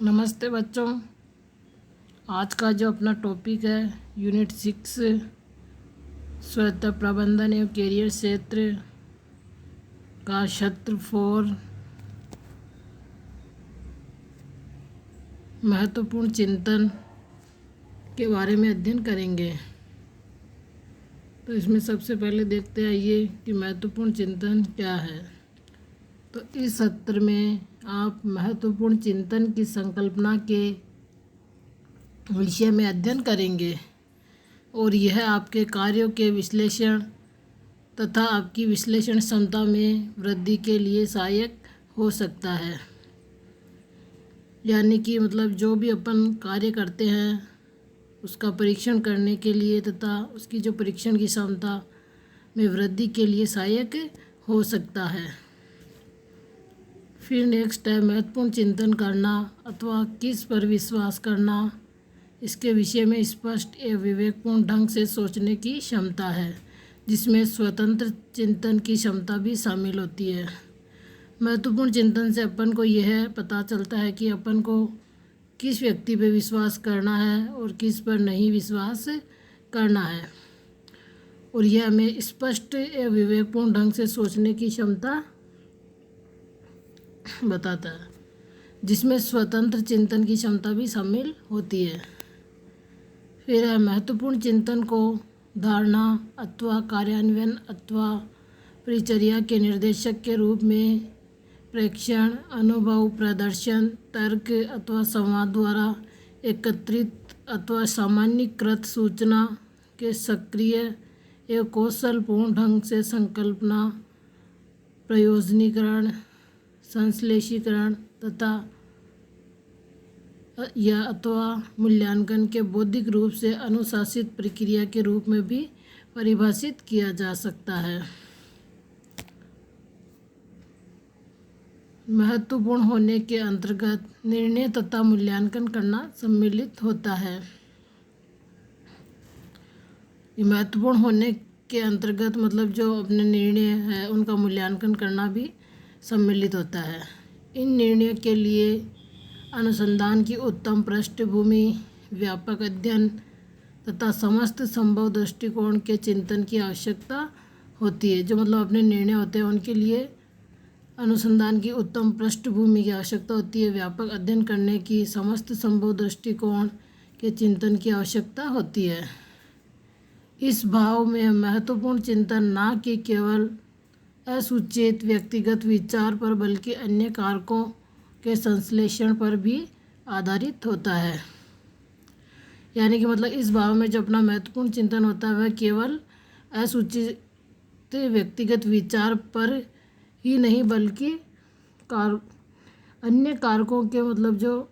नमस्ते बच्चों। आज का जो अपना टॉपिक है यूनिट 6 स्वायत्त प्रबंधन एवं कैरियर क्षेत्र का सत्र 4 महत्वपूर्ण चिंतन के बारे में अध्ययन करेंगे। तो इसमें सबसे पहले देखते आइए कि महत्वपूर्ण चिंतन क्या है। तो इस सत्र में आप महत्वपूर्ण चिंतन की संकल्पना के विषय में अध्ययन करेंगे और यह आपके कार्यों के विश्लेषण तथा आपकी विश्लेषण क्षमता में वृद्धि के लिए सहायक हो सकता है। यानी कि मतलब जो भी अपन कार्य करते हैं उसका परीक्षण करने के लिए तथा उसकी जो परीक्षण की क्षमता में वृद्धि के लिए सहायक हो सकता है। फिर नेक्स्ट है महत्वपूर्ण चिंतन करना अथवा किस पर विश्वास करना। इसके विषय में स्पष्ट एवं विवेकपूर्ण ढंग से सोचने की क्षमता है, जिसमें स्वतंत्र चिंतन की क्षमता भी शामिल होती है। महत्वपूर्ण चिंतन से अपन को यह पता चलता है कि अपन को किस व्यक्ति पर विश्वास करना है और किस पर नहीं विश्वास करना है, और यह हमें स्पष्ट एवं विवेकपूर्ण ढंग से सोचने की क्षमता बताता है, जिसमें स्वतंत्र चिंतन की क्षमता भी शामिल होती है। फिर है महत्वपूर्ण चिंतन को धारणा अथवा कार्यान्वयन अथवा परिचर्या के निर्देशक के रूप में प्रेक्षण, अनुभव, प्रदर्शन, तर्क अथवा संवाद द्वारा एकत्रित अथवा सामान्यीकृत सूचना के सक्रिय एवं कौशलपूर्ण ढंग से संकल्पना, प्रयोजनीकरण, संश्लेषीकरण तथा या अथवा मूल्यांकन के बौद्धिक रूप से अनुशासित प्रक्रिया के रूप में भी परिभाषित किया जा सकता है। महत्वपूर्ण होने के अंतर्गत निर्णय तथा मूल्यांकन करना सम्मिलित होता है। महत्वपूर्ण होने के अंतर्गत मतलब जो अपने निर्णय है उनका मूल्यांकन करना भी सम्मिलित होता है। इन निर्णयों के लिए अनुसंधान की उत्तम पृष्ठभूमि, व्यापक अध्ययन तथा समस्त संभव दृष्टिकोण के चिंतन की आवश्यकता होती है। जो मतलब अपने निर्णय होते हैं उनके लिए अनुसंधान की उत्तम पृष्ठभूमि की आवश्यकता होती है, व्यापक अध्ययन करने की, समस्त संभव दृष्टिकोण के चिंतन की आवश्यकता होती है। इस भाव में महत्वपूर्ण चिंतन न कि केवल असूचित व्यक्तिगत विचार पर बल्कि अन्य कारकों के संश्लेषण पर भी आधारित होता है। यानी कि मतलब इस भाव में जो अपना महत्वपूर्ण चिंतन होता है वह केवल असूचित व्यक्तिगत विचार पर ही नहीं बल्कि अन्य कारकों के मतलब जो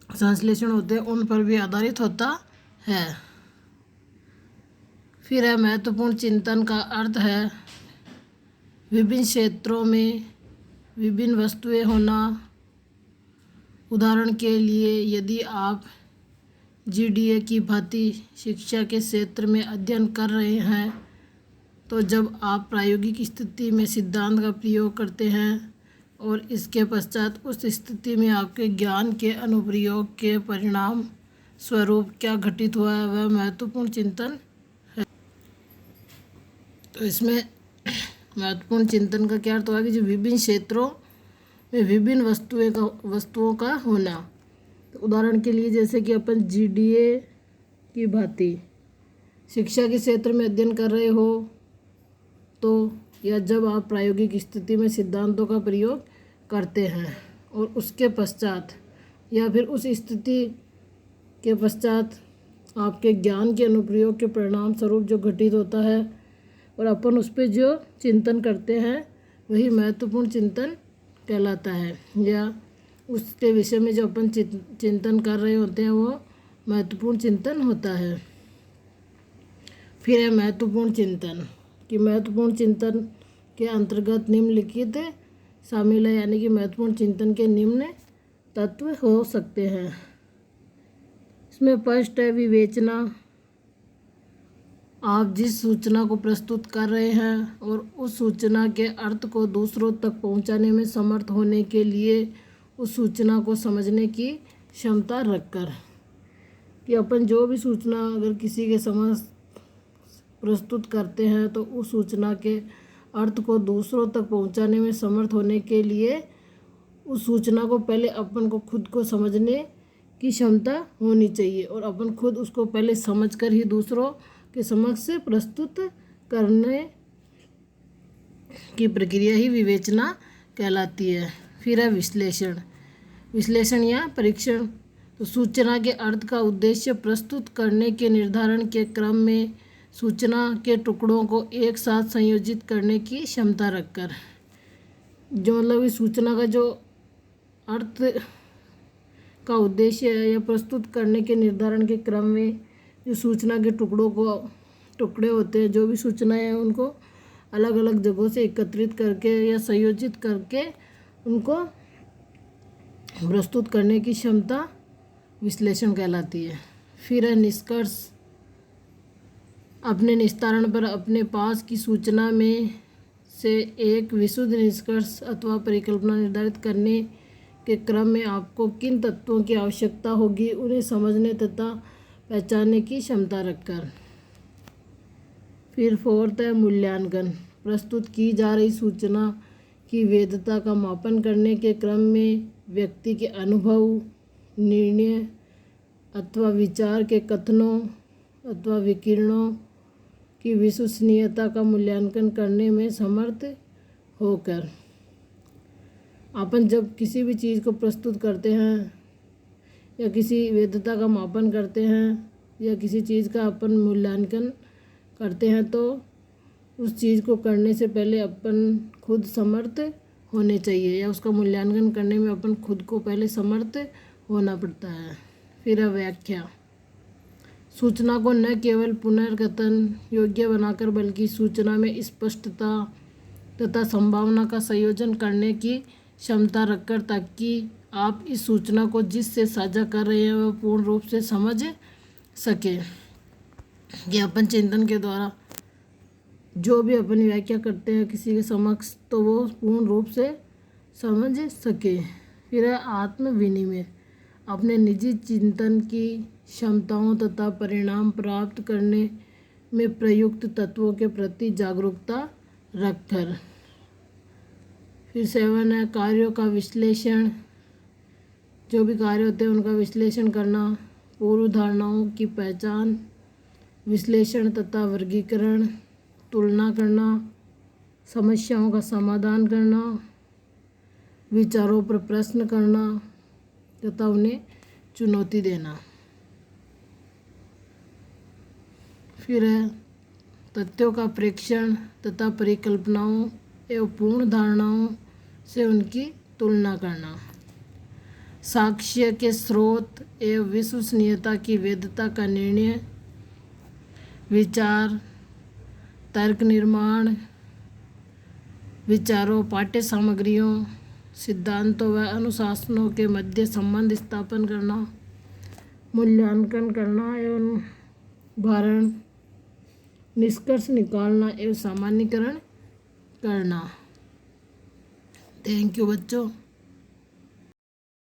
संश्लेषण होते हैं उन पर भी आधारित होता है। फिर है महत्वपूर्ण चिंतन का अर्थ है विभिन्न क्षेत्रों में विभिन्न वस्तुएं होना। उदाहरण के लिए यदि आप जीडीए की भांति शिक्षा के क्षेत्र में अध्ययन कर रहे हैं तो जब आप प्रायोगिक स्थिति में सिद्धांत का प्रयोग करते हैं और इसके पश्चात उस स्थिति में आपके ज्ञान के अनुप्रयोग के परिणाम स्वरूप क्या घटित हुआ है वह महत्वपूर्ण चिंतन है। तो इसमें महत्वपूर्ण चिंतन का क्या अर्थ हुआ कि जो विभिन्न क्षेत्रों में विभिन्न वस्तुओं का होना। तो उदाहरण के लिए जैसे कि अपन जीडीए की भांति शिक्षा के क्षेत्र में अध्ययन कर रहे हो तो या जब आप प्रायोगिक स्थिति में सिद्धांतों का प्रयोग करते हैं और उसके पश्चात या फिर उस स्थिति के पश्चात आपके ज्ञान के अनुप्रयोग के परिणाम स्वरूप जो घटित होता है और अपन उस पर जो चिंतन करते हैं वही महत्वपूर्ण चिंतन कहलाता है, या उसके विषय में जो अपन चिंतन कर रहे होते हैं वो महत्वपूर्ण चिंतन होता है। फिर है महत्वपूर्ण चिंतन कि महत्वपूर्ण चिंतन के अंतर्गत निम्नलिखित शामिल है, यानी कि महत्वपूर्ण चिंतन के निम्न तत्व हो सकते हैं। इसमें फर्स्ट है विवेचना। आप जिस सूचना को प्रस्तुत कर रहे हैं और उस सूचना के अर्थ को दूसरों तक पहुंचाने में समर्थ होने के लिए उस सूचना को समझने की क्षमता रखकर। कि अपन जो भी सूचना अगर किसी के समक्ष प्रस्तुत करते हैं तो उस सूचना के अर्थ को दूसरों तक पहुंचाने में समर्थ होने के लिए उस सूचना को पहले अपन को खुद को समझने की क्षमता होनी चाहिए और अपन खुद उसको पहले समझकर ही दूसरों के समक्ष प्रस्तुत करने की प्रक्रिया ही विवेचना कहलाती है। फिर है विश्लेषण। विश्लेषण या परीक्षण। तो सूचना के अर्थ का उद्देश्य प्रस्तुत करने के निर्धारण के क्रम में सूचना के टुकड़ों को एक साथ संयोजित करने की क्षमता रखकर। जो मतलब इस सूचना का जो अर्थ का उद्देश्य है या प्रस्तुत करने के निर्धारण के क्रम में जो सूचना के टुकड़े होते हैं, जो भी सूचनाएं हैं उनको अलग अलग जगहों से एकत्रित करके या संयोजित करके उनको प्रस्तुत करने की क्षमता विश्लेषण कहलाती है। फिर है निष्कर्ष। अपने निस्तारण पर अपने पास की सूचना में से एक विशुद्ध निष्कर्ष अथवा परिकल्पना निर्धारित करने के क्रम में आपको किन तत्वों की आवश्यकता होगी उन्हें समझने तथा पहचानने की क्षमता रखकर। फिर फोर्थ है मूल्यांकन। प्रस्तुत की जा रही सूचना की वैधता का मापन करने के क्रम में व्यक्ति के अनुभव, निर्णय अथवा विचार के कथनों अथवा विकिरणों की विश्वसनीयता का मूल्यांकन करने में समर्थ होकर। अपन जब किसी भी चीज़ को प्रस्तुत करते हैं या किसी वैधता का मापन करते हैं या किसी चीज़ का अपन मूल्यांकन करते हैं तो उस चीज़ को करने से पहले अपन खुद समर्थ होने चाहिए या उसका मूल्यांकन करने में अपन खुद को पहले समर्थ होना पड़ता है। फिर व्याख्या। सूचना को न केवल पुनर्कथन योग्य बनाकर बल्कि सूचना में स्पष्टता तथा संभावना का संयोजन करने की क्षमता रखकर, ताकि आप इस सूचना को जिससे साझा कर रहे हैं वह पूर्ण रूप से समझ सके। कि अपन चिंतन के द्वारा जो भी अपन व्याख्या करते हैं किसी के समक्ष तो वो पूर्ण रूप से समझ सके। फिर है आत्म विनिमय। अपने निजी चिंतन की क्षमताओं तथा परिणाम प्राप्त करने में प्रयुक्त तत्वों के प्रति जागरूकता रखकर। फिर 7 है कार्यों का विश्लेषण। जो भी कार्य होते हैं उनका विश्लेषण करना, पूर्व धारणाओं की पहचान, विश्लेषण तथा वर्गीकरण, तुलना करना, समस्याओं का समाधान करना, विचारों पर प्रश्न करना तथा उन्हें चुनौती देना। फिर है तथ्यों का प्रेक्षण तथा परिकल्पनाओं एवं पूर्ण धारणाओं से उनकी तुलना करना, साक्ष्य के स्रोत एवं विश्वसनीयता की वैधता का निर्णय, विचार, तर्क निर्माण, विचारों, पाठ्य सामग्रियों, सिद्धांतों व अनुशासनों के मध्य संबंध स्थापन करना, मूल्यांकन करना एवं उदाहरण, निष्कर्ष निकालना एवं सामान्यीकरण करना। थैंक यू बच्चों।